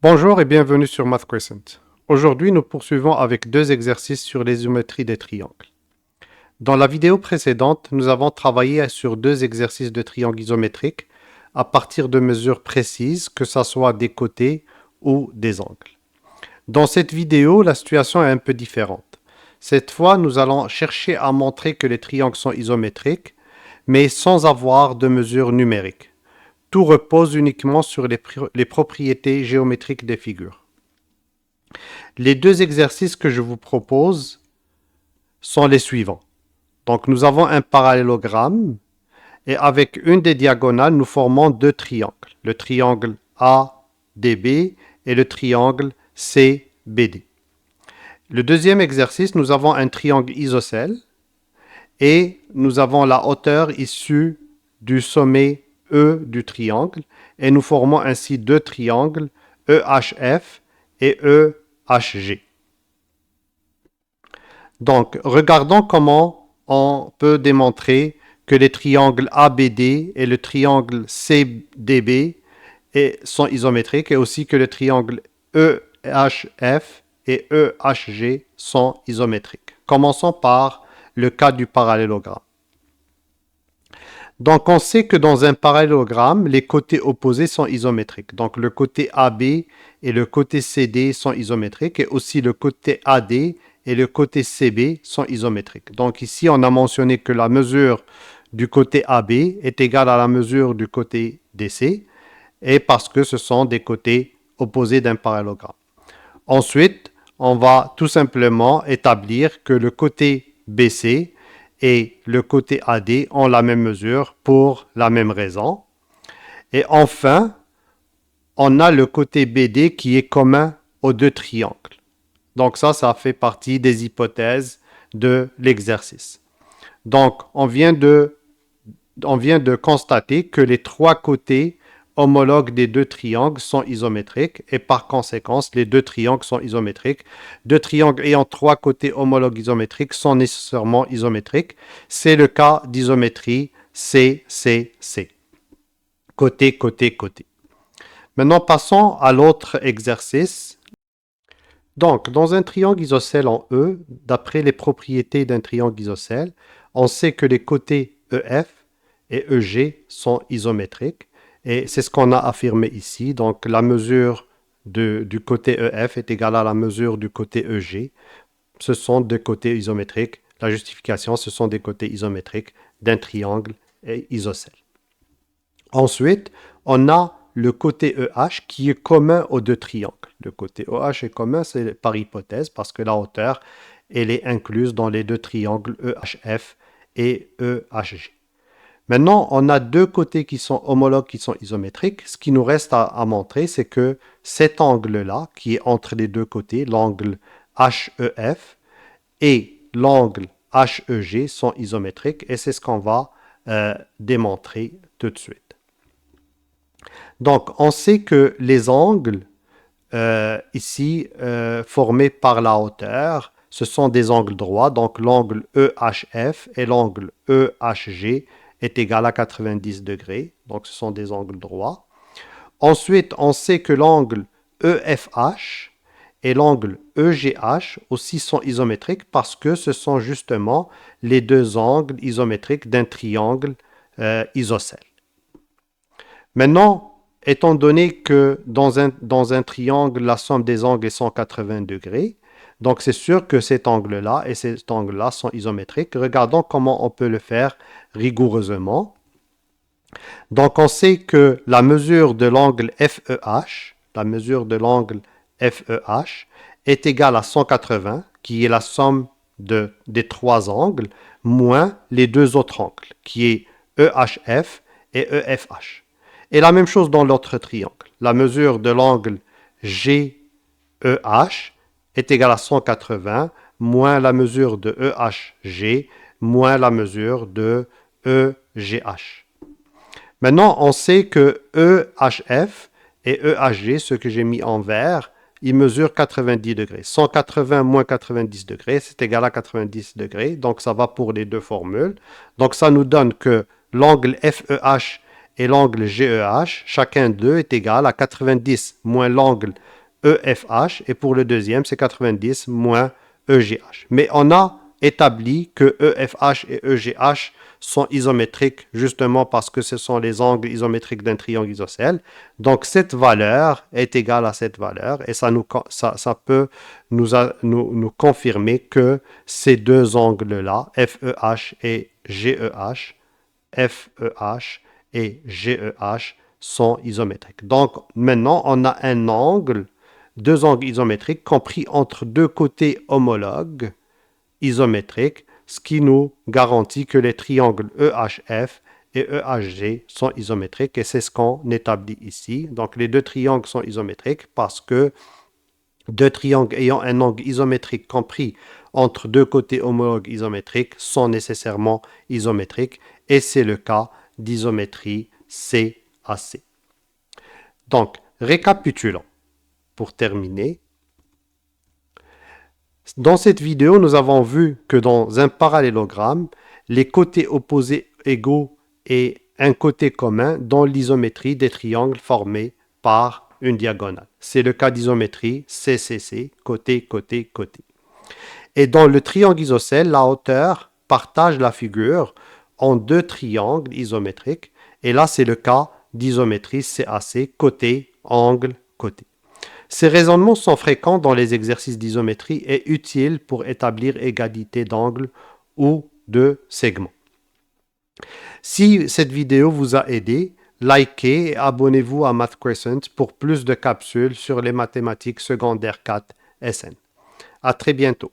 Bonjour et bienvenue sur Math Crescent. Aujourd'hui, nous poursuivons avec deux exercices sur l'isométrie des triangles. Dans la vidéo précédente, nous avons travaillé sur deux exercices de triangles isométriques à partir de mesures précises, que ce soit des côtés ou des angles. Dans cette vidéo, la situation est un peu différente. Cette fois, nous allons chercher à montrer que les triangles sont isométriques, mais sans avoir de mesures numériques. Tout repose uniquement sur les propriétés géométriques des figures. Les deux exercices que je vous propose sont les suivants. Donc nous avons un parallélogramme et avec une des diagonales, nous formons deux triangles. Le triangle ADB et le triangle CBD. Le deuxième exercice, nous avons un triangle isocèle et nous avons la hauteur issue du sommet E du triangle et nous formons ainsi deux triangles EHF et EHG. Donc, regardons comment on peut démontrer que les triangles ABD et le triangle CDB sont isométriques et aussi que le triangle EHF et EHG sont isométriques. Commençons par le cas du parallélogramme. Donc, on sait que dans un parallélogramme, les côtés opposés sont isométriques. Donc, le côté AB et le côté CD sont isométriques et aussi le côté AD et le côté CB sont isométriques. Donc, ici, on a mentionné que la mesure du côté AB est égale à la mesure du côté DC et parce que ce sont des côtés opposés d'un parallélogramme. Ensuite, on va tout simplement établir que le côté BC et le côté AD ont la même mesure pour la même raison. Et enfin, on a le côté BD qui est commun aux deux triangles. Donc ça fait partie des hypothèses de l'exercice. Donc, on vient de constater que les trois côtés homologues des deux triangles sont isométriques et par conséquent, les deux triangles sont isométriques. Deux triangles ayant trois côtés homologues isométriques sont nécessairement isométriques. C'est le cas d'isométrie CCC. Côté, côté, côté. Maintenant, passons à l'autre exercice. Donc, dans un triangle isocèle en E, d'après les propriétés d'un triangle isocèle, on sait que les côtés EF et EG sont isométriques. Et c'est ce qu'on a affirmé ici. Donc, la mesure du côté EF est égale à la mesure du côté EG. Ce sont deux côtés isométriques. La justification, ce sont des côtés isométriques d'un triangle isocèle. Ensuite, on a le côté EH qui est commun aux deux triangles. Le côté EH est commun, c'est par hypothèse, parce que la hauteur, elle est incluse dans les deux triangles EHF et EHG. Maintenant, on a deux côtés qui sont homologues, qui sont isométriques. Ce qui nous reste à montrer, c'est que cet angle-là, qui est entre les deux côtés, l'angle HEF et l'angle HEG sont isométriques, et c'est ce qu'on va démontrer tout de suite. Donc, on sait que les angles ici formés par la hauteur, ce sont des angles droits. Donc, l'angle EHF et l'angle EHG est égal à 90 degrés. Donc, ce sont des angles droits. Ensuite, on sait que l'angle EFH et l'angle EGH aussi sont isométriques parce que ce sont justement les deux angles isométriques d'un triangle isocèle. Maintenant, étant donné que dans un triangle, la somme des angles est 180 degrés, donc c'est sûr que cet angle-là et cet angle-là sont isométriques. Regardons comment on peut le faire rigoureusement. Donc on sait que la mesure de l'angle FEH, est égale à 180, qui est la somme des trois angles, moins les deux autres angles, qui est EHF et EFH. Et la même chose dans l'autre triangle. La mesure de l'angle GEH est égale à 180 moins la mesure de EHG moins la mesure de EGH. Maintenant, on sait que EHF et EHG, ce que j'ai mis en vert, ils mesurent 90 degrés. 180 moins 90 degrés, c'est égal à 90 degrés. Donc, ça va pour les deux formules. Donc, ça nous donne que l'angle FEH et l'angle GEH, chacun d'eux est égal à 90 moins l'angle EFH, et pour le deuxième, c'est 90 moins EGH. Mais on a établi que EFH et EGH sont isométriques justement parce que ce sont les angles isométriques d'un triangle isocèle. Donc cette valeur est égale à cette valeur et ça peut nous confirmer que ces deux angles-là, FEH et GEH, FEH et GEH sont isométriques. Donc maintenant on a un angle, deux angles isométriques compris entre deux côtés homologues isométriques, ce qui nous garantit que les triangles EHF et EHG sont isométriques et c'est ce qu'on établit ici. Donc les deux triangles sont isométriques parce que deux triangles ayant un angle isométrique compris entre deux côtés homologues isométriques sont nécessairement isométriques et c'est le cas d'isométrie CAC. Donc, récapitulons. Pour terminer, dans cette vidéo, nous avons vu que dans un parallélogramme, les côtés opposés égaux et un côté commun dans l'isométrie des triangles formés par une diagonale. C'est le cas d'isométrie CCC, côté, côté, côté. Et dans le triangle isocèle, la hauteur partage la figure en deux triangles isométriques. Et là, c'est le cas d'isométrie CAC, côté, angle, côté. Ces raisonnements sont fréquents dans les exercices d'isométrie et utiles pour établir égalité d'angle ou de segments. Si cette vidéo vous a aidé, likez et abonnez-vous à Math Crescent pour plus de capsules sur les mathématiques secondaires 4 SN. À très bientôt.